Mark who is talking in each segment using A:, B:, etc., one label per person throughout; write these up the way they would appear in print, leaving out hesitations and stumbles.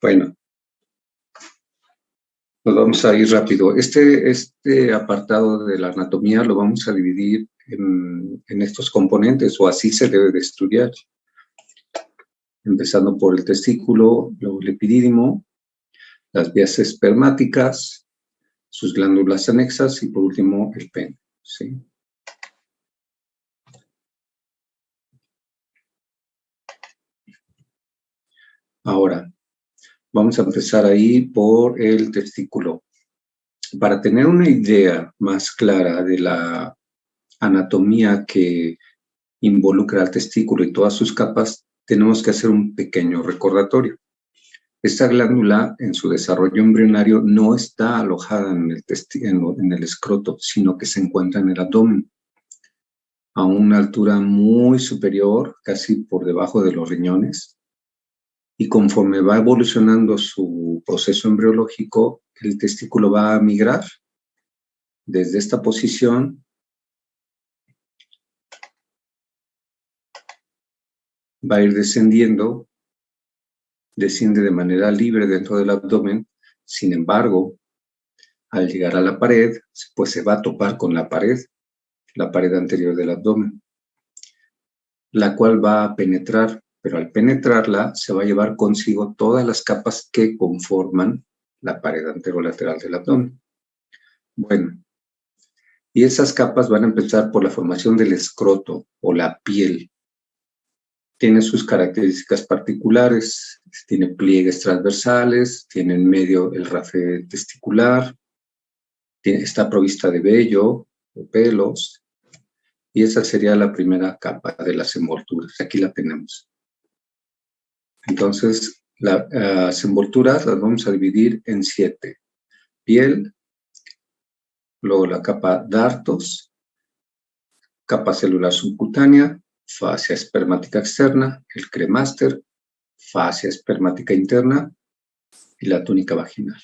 A: Bueno, nos vamos a ir rápido. Este apartado de la anatomía lo vamos a dividir en estos componentes, o así se debe de estudiar. Empezando por el testículo, luego el epidídimo, las vías espermáticas, sus glándulas anexas y por último el pene, ¿sí? Ahora, vamos a empezar ahí por el testículo. Para tener una idea más clara de la anatomía que involucra al testículo y todas sus capas, tenemos que hacer un pequeño recordatorio. Esta glándula, en su desarrollo embrionario, no está alojada en el escroto, sino que se encuentra en el abdomen, a una altura muy superior, casi por debajo de los riñones. Y conforme va evolucionando su proceso embriológico, el testículo va a migrar desde esta posición, va a ir descendiendo, desciende de manera libre dentro del abdomen. Sin embargo, al llegar a la pared, pues se va a topar con la pared anterior del abdomen, la cual va a penetrar, pero al penetrarla se va a llevar consigo todas las capas que conforman la pared anterolateral del abdomen. Bueno, y esas capas van a empezar por la formación del escroto o la piel. Tiene sus características particulares, tiene pliegues transversales, tiene en medio el rafe testicular, está provista de vello o pelos, y esa sería la primera capa de las envolturas. Aquí la tenemos. Entonces, las envolturas las vamos a dividir en 7. Piel, luego la capa dartos, capa celular subcutánea, fascia espermática externa, el cremaster, fascia espermática interna y la túnica vaginal.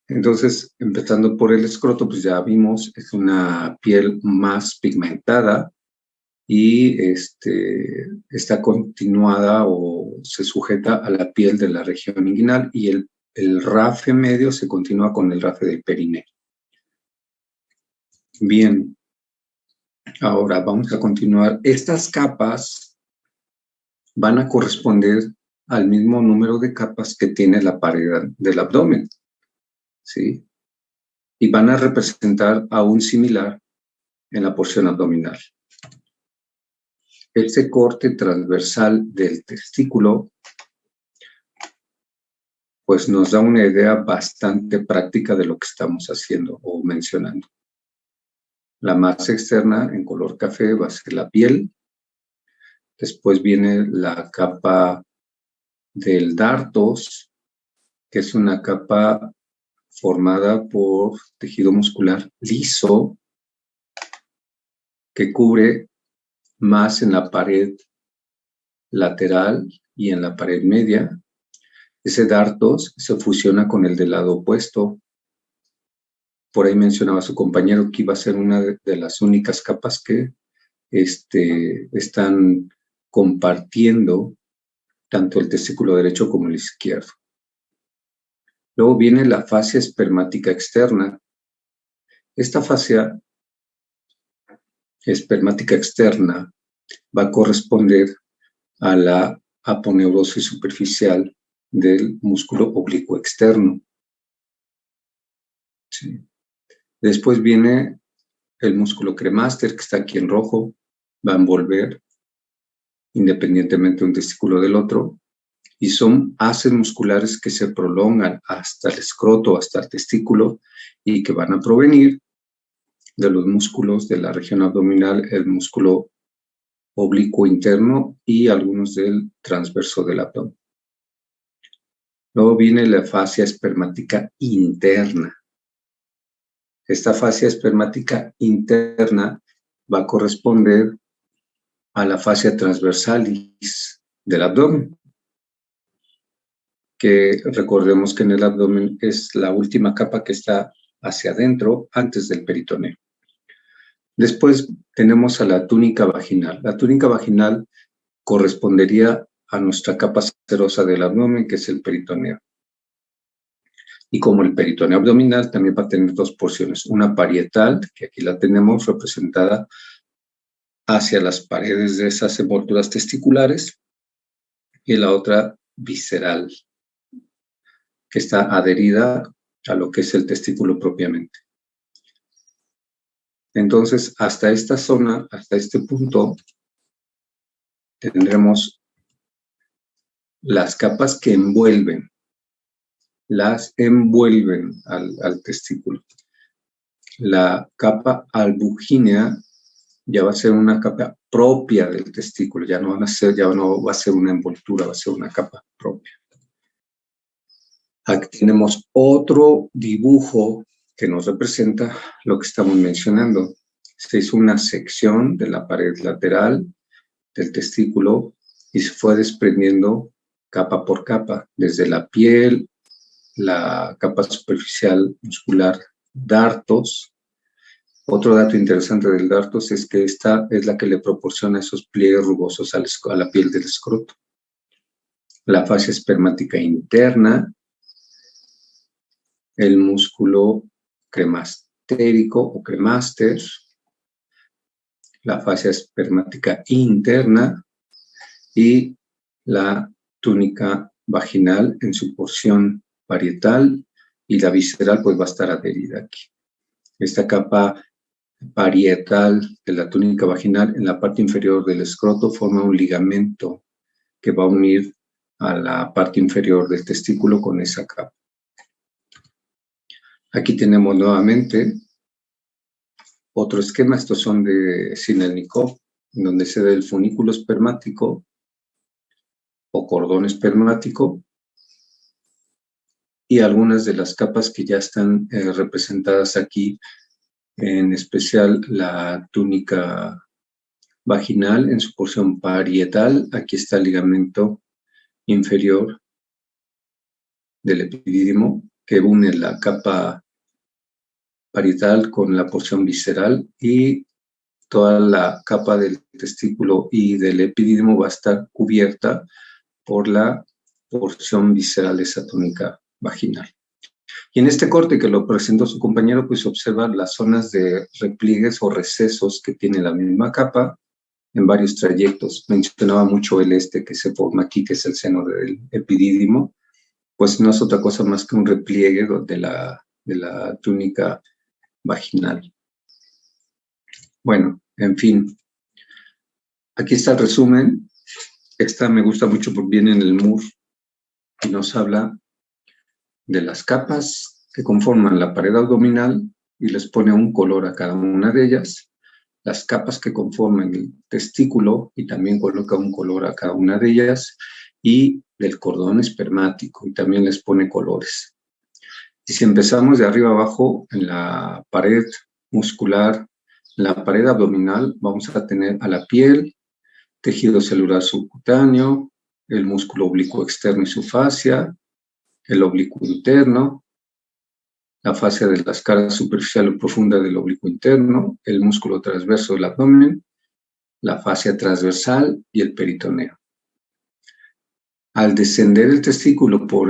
A: Entonces, empezando por el escroto, pues ya vimos, es una piel más pigmentada y está continuada o se sujeta a la piel de la región inguinal, y el rafe medio se continúa con el rafe del perineo. Bien, ahora vamos a continuar. Estas capas van a corresponder al mismo número de capas que tiene la pared del abdomen, ¿sí? Y van a representar a un similar en la porción abdominal. Este corte transversal del testículo pues nos da una idea bastante práctica de lo que estamos haciendo o mencionando. La masa externa en color café va a ser la piel. Después viene la capa del dartos, que es una capa formada por tejido muscular liso que cubre más en la pared lateral y en la pared media. Ese dartos se fusiona con el del lado opuesto. Por ahí mencionaba su compañero que iba a ser una de las únicas capas que están compartiendo tanto el testículo derecho como el izquierdo. Luego viene la fascia espermática externa. Esta fascia espermática externa va a corresponder a la aponeurosis superficial del músculo oblicuo externo. Sí. Después viene el músculo cremaster, que está aquí en rojo, va a envolver independientemente un testículo del otro, y son haces musculares que se prolongan hasta el escroto, hasta el testículo, y que van a provenir de los músculos de la región abdominal, el músculo oblicuo interno y algunos del transverso del abdomen. Luego viene la fascia espermática interna. Esta fascia espermática interna va a corresponder a la fascia transversalis del abdomen, que recordemos que en el abdomen es la última capa que está hacia adentro antes del peritoneo. Después tenemos a la túnica vaginal. La túnica vaginal correspondería a nuestra capa serosa del abdomen, que es el peritoneo. Y como el peritoneo abdominal también va a tener dos porciones, una parietal, que aquí la tenemos representada hacia las paredes de esas envolturas testiculares, y la otra visceral, que está adherida a lo que es el testículo propiamente. Entonces, hasta esta zona, hasta este punto, tendremos las capas que envuelven al testículo. La capa albugínea ya va a ser una capa propia del testículo, ya no va a ser una envoltura, va a ser una capa propia. Aquí tenemos otro dibujo que nos representa lo que estamos mencionando. Se hizo una sección de la pared lateral del testículo y se fue desprendiendo capa por capa, desde la piel, la capa superficial muscular, dartos. Otro dato interesante del dartos es que esta es la que le proporciona esos pliegues rugosos a la piel del escroto. La fascia espermática interna, el músculo cremastérico o cremaster, la fascia espermática interna y la túnica vaginal en su porción parietal, y la visceral pues va a estar adherida aquí. Esta capa parietal de la túnica vaginal en la parte inferior del escroto forma un ligamento que va a unir a la parte inferior del testículo con esa capa. Aquí tenemos nuevamente otro esquema. Estos son de Sinelnikov, donde se ve el funículo espermático o cordón espermático y algunas de las capas que ya están representadas aquí, en especial la túnica vaginal en su porción parietal. Aquí está el ligamento inferior del epidídimo que une la capa parietal con la porción visceral, y toda la capa del testículo y del epidídimo va a estar cubierta por la porción visceral de esa túnica vaginal. Y en este corte que lo presentó su compañero, pues observa las zonas de repliegues o recesos que tiene la misma capa en varios trayectos. Mencionaba mucho el que se forma aquí, que es el seno del epidídimo, pues no es otra cosa más que un repliegue de la túnica vaginal. Bueno, en fin, aquí está el resumen. Esta me gusta mucho porque viene en el MUR y nos habla de las capas que conforman la pared abdominal y les pone un color a cada una de ellas, las capas que conforman el testículo y también coloca un color a cada una de ellas, y del cordón espermático y también les pone colores. Y si empezamos de arriba abajo, en la pared muscular, en la pared abdominal, vamos a tener a la piel, tejido celular subcutáneo, el músculo oblicuo externo y su fascia, el oblicuo interno, la fascia de la escala superficial o profunda del oblicuo interno, el músculo transverso del abdomen, la fascia transversal y el peritoneo. Al descender el testículo por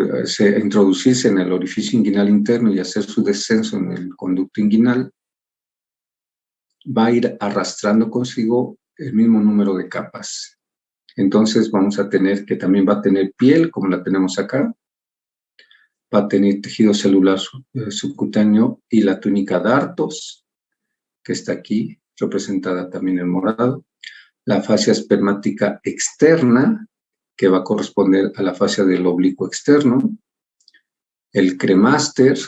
A: introducirse en el orificio inguinal interno y hacer su descenso en el conducto inguinal, va a ir arrastrando consigo el mismo número de capas. Entonces vamos a tener que también va a tener piel, como la tenemos acá, va a tener tejido celular subcutáneo y la túnica dartos, que está aquí, representada también en morado, la fascia espermática externa, que va a corresponder a la fascia del oblicuo externo, el cremaster,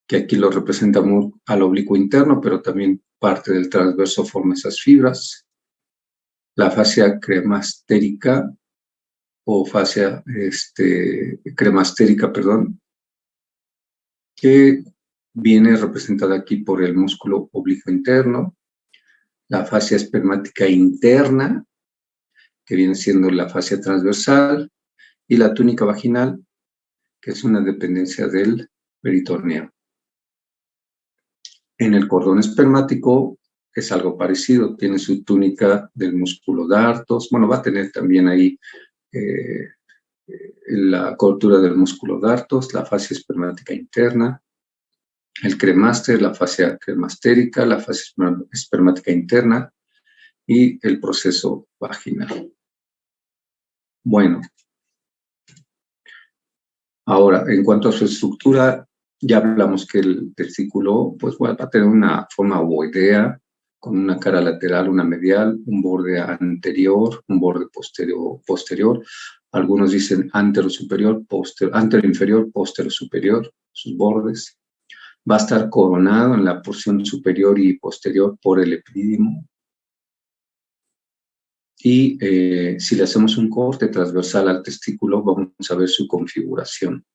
A: que aquí lo representa al oblicuo interno, pero también parte del transverso forma esas fibras, la fascia cremastérica o fascia cremastérica, perdón, que viene representada aquí por el músculo oblicuo interno, la fascia espermática interna, que viene siendo la fascia transversal, y la túnica vaginal, que es una dependencia del peritoneo. En el cordón espermático es algo parecido, tiene su túnica del músculo dartos, bueno, va a tener también ahí la cobertura del músculo dartos, la fascia espermática interna, el cremaster, la fascia cremastérica, la fascia espermática interna y el proceso vaginal. Bueno, ahora, en cuanto a su estructura, ya hablamos que el testículo pues, va a tener una forma ovoidea, con una cara lateral, una medial, un borde anterior, un borde posterior. Algunos dicen antero-superior, antero-inferior, posterior-superior, sus bordes. Va a estar coronado en la porción superior y posterior por el epidídimo. Y si le hacemos un corte transversal al testículo, vamos a ver su configuración.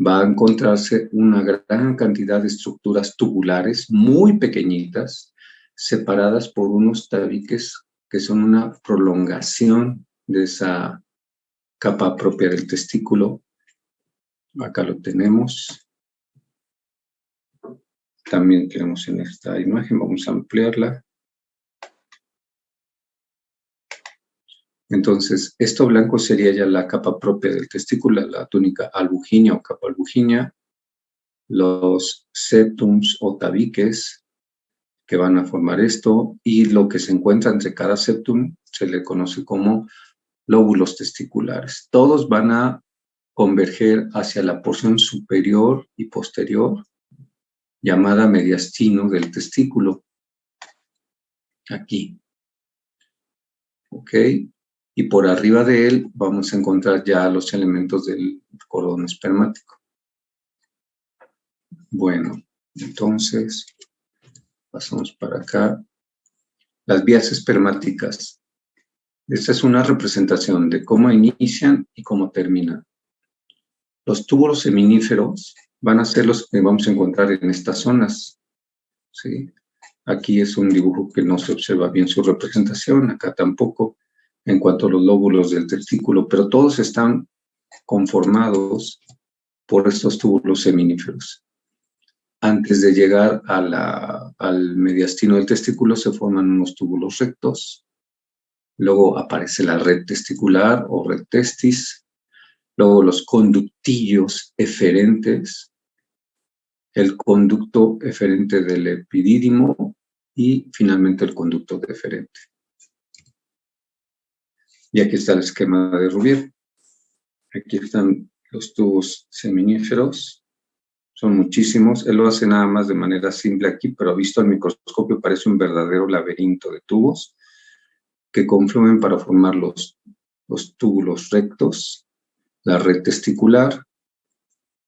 A: Va a encontrarse una gran cantidad de estructuras tubulares muy pequeñitas, separadas por unos tabiques que son una prolongación de esa capa propia del testículo. Acá lo tenemos. También tenemos en esta imagen, vamos a ampliarla. Entonces, esto blanco sería ya la capa propia del testículo, la túnica albugínea o capa albugínea, los septums o tabiques que van a formar esto, y lo que se encuentra entre cada septum se le conoce como lóbulos testiculares. Todos van a converger hacia la porción superior y posterior, llamada mediastino del testículo. Aquí. ¿Ok? Y por arriba de él vamos a encontrar ya los elementos del cordón espermático. Bueno, entonces, pasamos para acá. Las vías espermáticas. Esta es una representación de cómo inician y cómo terminan. Los túbulos seminíferos van a ser los que vamos a encontrar en estas zonas. ¿Sí? Aquí es un dibujo que no se observa bien su representación, acá tampoco, en cuanto a los lóbulos del testículo, pero todos están conformados por estos túbulos seminíferos. Antes de llegar al mediastino del testículo se forman unos túbulos rectos, luego aparece la red testicular o red testis, luego los conductillos eferentes, el conducto eferente del epidídimo y finalmente el conducto deferente. Y aquí está el esquema de Rouvier. Aquí están los tubos seminíferos. Son muchísimos. Él lo hace nada más de manera simple aquí, pero visto al microscopio parece un verdadero laberinto de tubos que confluyen para formar los túbulos rectos, la red testicular,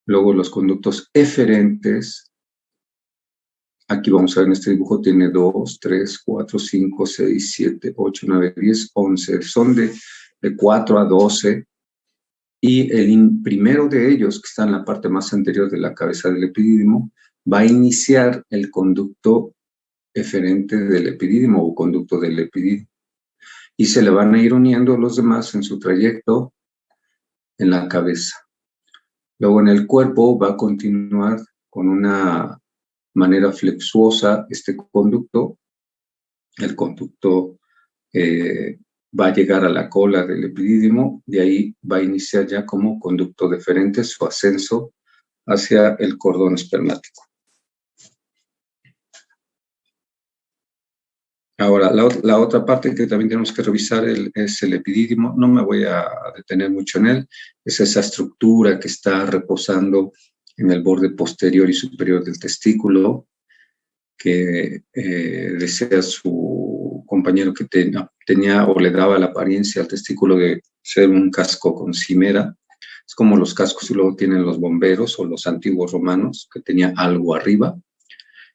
A: luego los conductos eferentes. Aquí vamos a ver en este dibujo, tiene 2, 3, 4, 5, 6, 7, 8, 9, 10, 11. Son de 4 a 12. Y el primero de ellos, que está en la parte más anterior de la cabeza del epidídimo, va a iniciar el conducto eferente del epidídimo o conducto del epidídimo. Y se le van a ir uniendo los demás en su trayecto en la cabeza. Luego en el cuerpo va a continuar con una manera flexuosa este conducto. El conducto va a llegar a la cola del epidídimo, de ahí va a iniciar ya como conducto deferente su ascenso hacia el cordón espermático. Ahora, la otra parte que también tenemos que revisar es el epidídimo. No me voy a detener mucho en él. Es esa estructura que está reposando en el borde posterior y superior del testículo, que desea su compañero que tenía o le daba la apariencia al testículo de ser un casco con cimera. Es como los cascos que luego tienen los bomberos o los antiguos romanos, que tenía algo arriba.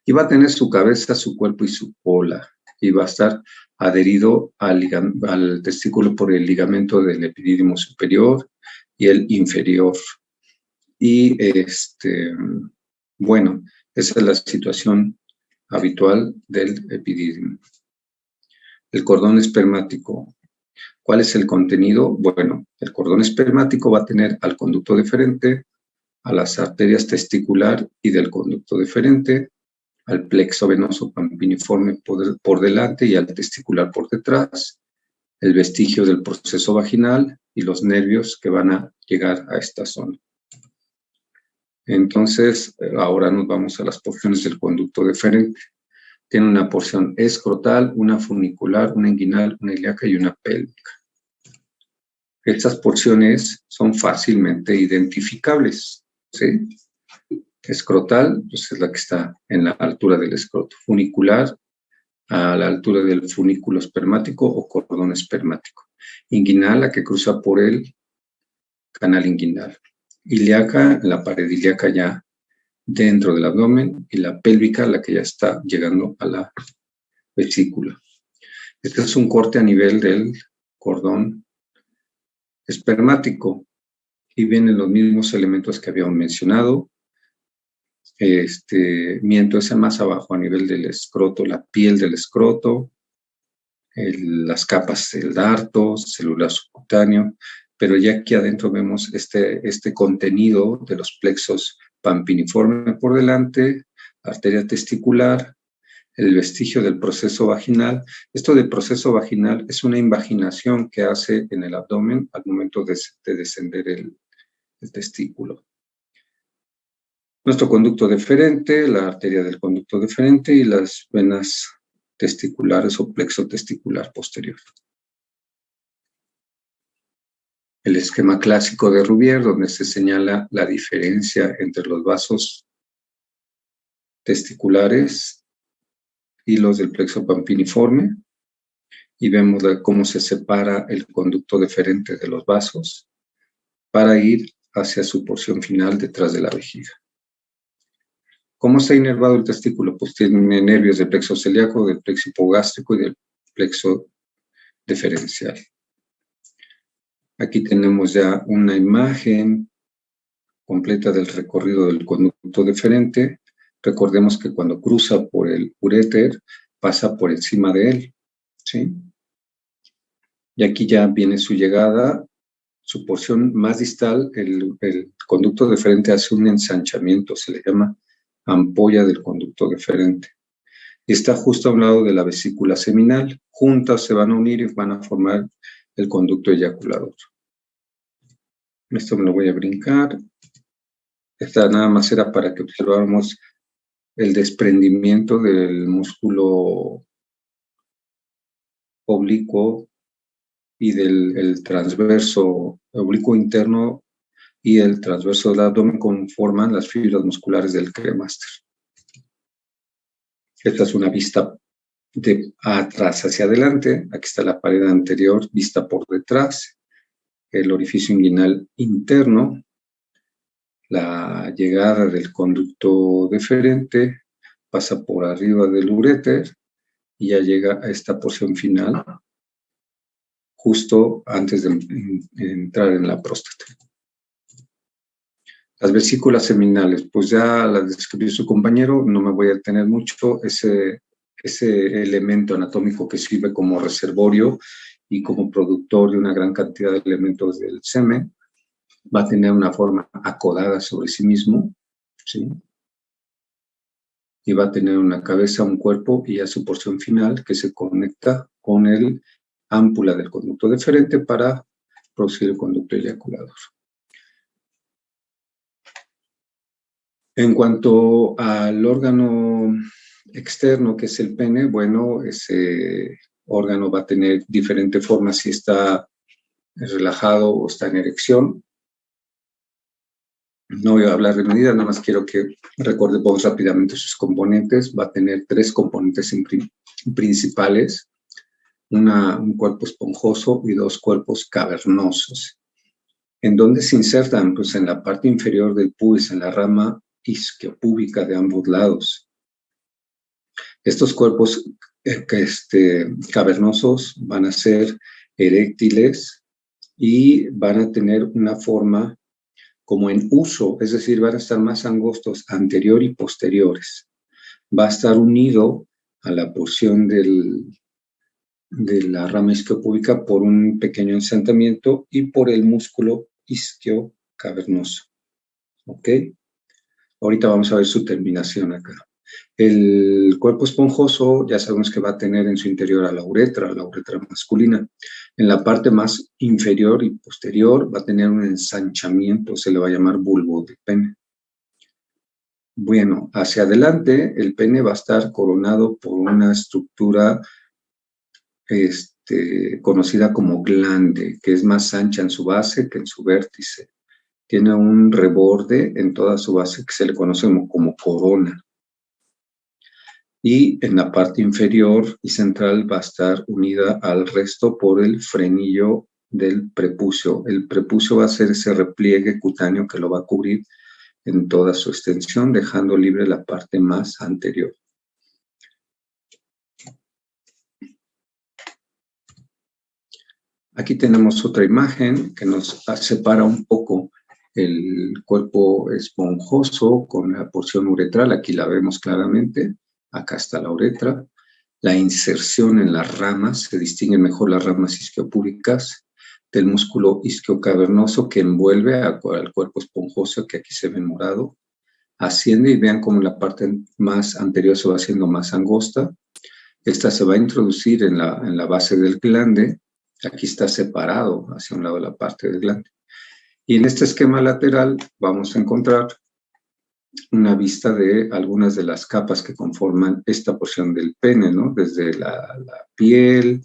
A: Y va a tener su cabeza, su cuerpo y su cola. Y va a estar adherido al testículo por el ligamento del epidídimo superior y el inferior. Y bueno, esa es la situación habitual del epidídimo. El cordón espermático. ¿Cuál es el contenido? Bueno, el cordón espermático va a tener al conducto deferente, a las arterias testicular y del conducto deferente, al plexo venoso pampiniforme por delante y al testicular por detrás, el vestigio del proceso vaginal, y los nervios que van a llegar a esta zona. Entonces, ahora nos vamos a las porciones del conducto deferente. Tiene una porción escrotal, una funicular, una inguinal, una ilíaca y una pélvica. Estas porciones son fácilmente identificables, ¿sí? Escrotal, pues es la que está en la altura del escroto. Funicular, a la altura del funículo espermático o cordón espermático. Inguinal, la que cruza por el canal inguinal. Ilíaca, la pared ilíaca ya dentro del abdomen, y la pélvica, la que ya está llegando a la vesícula. Este es un corte a nivel del cordón espermático y vienen los mismos elementos que habíamos mencionado. Miento es más abajo a nivel del escroto, la piel del escroto, las capas del darto, celular subcutáneo, pero ya aquí adentro vemos este contenido de los plexos pampiniforme por delante, arteria testicular, el vestigio del proceso vaginal. Esto del proceso vaginal es una invaginación que hace en el abdomen al momento de descender el testículo. Nuestro conducto deferente, la arteria del conducto deferente y las venas testiculares o plexo testicular posterior. El esquema clásico de Rubier, donde se señala la diferencia entre los vasos testiculares y los del plexo pampiniforme, y vemos cómo se separa el conducto deferente de los vasos para ir hacia su porción final detrás de la vejiga. ¿Cómo está inervado el testículo? Pues tiene nervios del plexo celíaco, del plexo hipogástrico y del plexo deferencial. Aquí tenemos ya una imagen completa del recorrido del conducto deferente. Recordemos que cuando cruza por el uréter, pasa por encima de él, ¿sí? Y aquí ya viene su llegada, su porción más distal. El conducto deferente hace un ensanchamiento, se le llama ampolla del conducto deferente. Y está justo a un lado de la vesícula seminal. Juntas se van a unir y van a formar el conducto eyaculador. Esto me lo voy a brincar. Esta nada más era para que observáramos el desprendimiento del músculo oblicuo y del transverso oblicuo interno y el transverso del abdomen conforman las fibras musculares del cremaster. Esta es una vista de atrás hacia adelante. Aquí está la pared anterior vista por detrás, el orificio inguinal interno, la llegada del conducto deferente, pasa por arriba del uréter y ya llega a esta porción final, justo antes de entrar en la próstata. Las vesículas seminales, pues ya las describió su compañero, no me voy a detener mucho. Ese elemento anatómico que sirve como reservorio y como productor de una gran cantidad de elementos del semen, va a tener una forma acodada sobre sí mismo, ¿sí? Y va a tener una cabeza, un cuerpo y ya su porción final que se conecta con el ámpula del conducto deferente para producir el conducto eyaculador. En cuanto al órgano externo, que es el pene, bueno, ese órgano va a tener diferentes formas si está relajado o está en erección. No voy a hablar de medidas, nada más quiero que recordemos rápidamente sus componentes. Va a tener 3 componentes principales, un cuerpo esponjoso y 2 cuerpos cavernosos. ¿En dónde se insertan? Pues en la parte inferior del pubis, en la rama isquiopúbica de ambos lados. Estos cuerpos cavernosos van a ser eréctiles y van a tener una forma como en uso, es decir, van a estar más angostos anterior y posteriores. Va a estar unido a la porción de la rama isquiopúbica por un pequeño ensantamiento y por el músculo isquiocavernoso. ¿Ok? Ahorita vamos a ver su terminación acá. El cuerpo esponjoso ya sabemos que va a tener en su interior a la uretra masculina. En la parte más inferior y posterior va a tener un ensanchamiento, se le va a llamar bulbo de pene. Bueno, hacia adelante el pene va a estar coronado por una estructura conocida como glande, que es más ancha en su base que en su vértice. Tiene un reborde en toda su base que se le conoce como corona. Y en la parte inferior y central va a estar unida al resto por el frenillo del prepucio. El prepucio va a ser ese repliegue cutáneo que lo va a cubrir en toda su extensión, dejando libre la parte más anterior. Aquí tenemos otra imagen que nos separa un poco el cuerpo esponjoso con la porción uretral. Aquí la vemos claramente. Acá está la uretra. La inserción en las ramas, se distinguen mejor las ramas isquiopúbicas del músculo isquiocavernoso que envuelve al cuerpo esponjoso, que aquí se ve en morado. Asciende y vean cómo la parte más anterior se va haciendo más angosta. Esta se va a introducir en la base del glande. Aquí está separado hacia un lado la parte del glande. Y en este esquema lateral vamos a encontrar una vista de algunas de las capas que conforman esta porción del pene, ¿no? Desde la piel,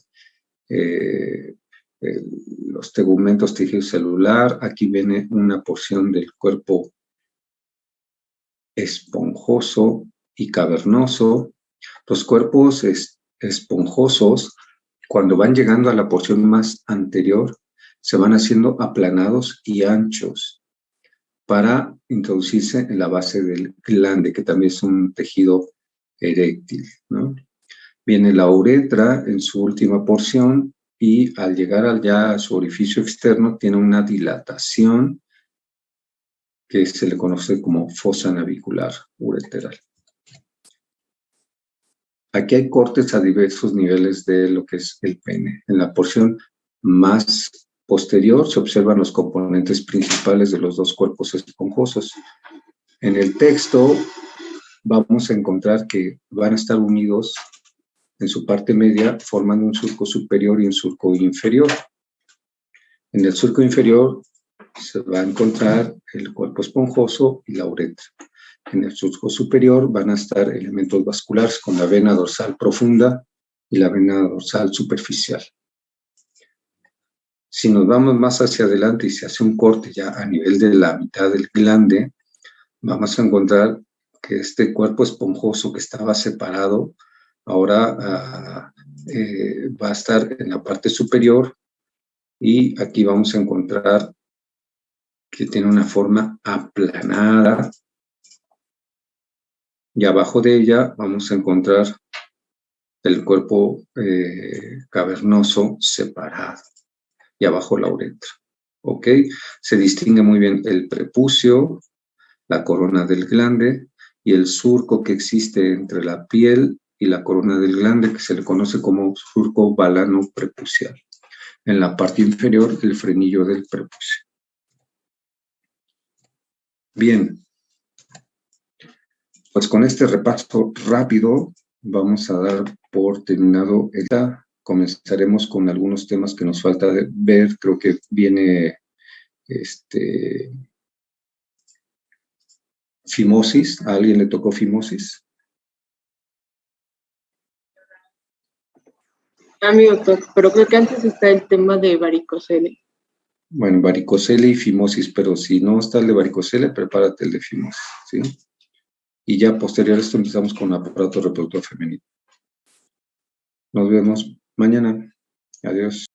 A: los tegumentos, tejido celular. Aquí viene una porción del cuerpo esponjoso y cavernoso. Los cuerpos esponjosos, cuando van llegando a la porción más anterior, se van haciendo aplanados y anchos para introducirse en la base del glande, que también es un tejido eréctil, ¿no? Viene la uretra en su última porción y al llegar ya a su orificio externo tiene una dilatación que se le conoce como fosa navicular ureteral. Aquí hay cortes a diversos niveles de lo que es el pene. En la porción más posterior se observan los componentes principales de los dos cuerpos esponjosos. En el texto vamos a encontrar que van a estar unidos en su parte media formando un surco superior y un surco inferior. En el surco inferior se va a encontrar el cuerpo esponjoso y la uretra. En el surco superior van a estar elementos vasculares con la vena dorsal profunda y la vena dorsal superficial. Si nos vamos más hacia adelante y se hace un corte ya a nivel de la mitad del glande, vamos a encontrar que este cuerpo esponjoso que estaba separado ahora va a estar en la parte superior y aquí vamos a encontrar que tiene una forma aplanada y abajo de ella vamos a encontrar el cuerpo cavernoso separado y abajo la uretra. ¿Ok? Se distingue muy bien el prepucio, la corona del glande y el surco que existe entre la piel y la corona del glande, que se le conoce como surco balano prepucial. En la parte inferior, el frenillo del prepucio. Bien, pues con este repaso rápido vamos a dar por terminado esta. Comenzaremos con algunos temas que nos falta ver. Creo que viene fimosis. ¿A alguien le tocó fimosis?
B: A mí, doctor, pero creo que antes está el tema de varicocele.
A: Bueno, varicocele y fimosis, pero si no está el de varicocele, prepárate el de fimosis, ¿sí? Y ya posterior a esto empezamos con aparato reproductor femenino. Nos vemos mañana. Adiós.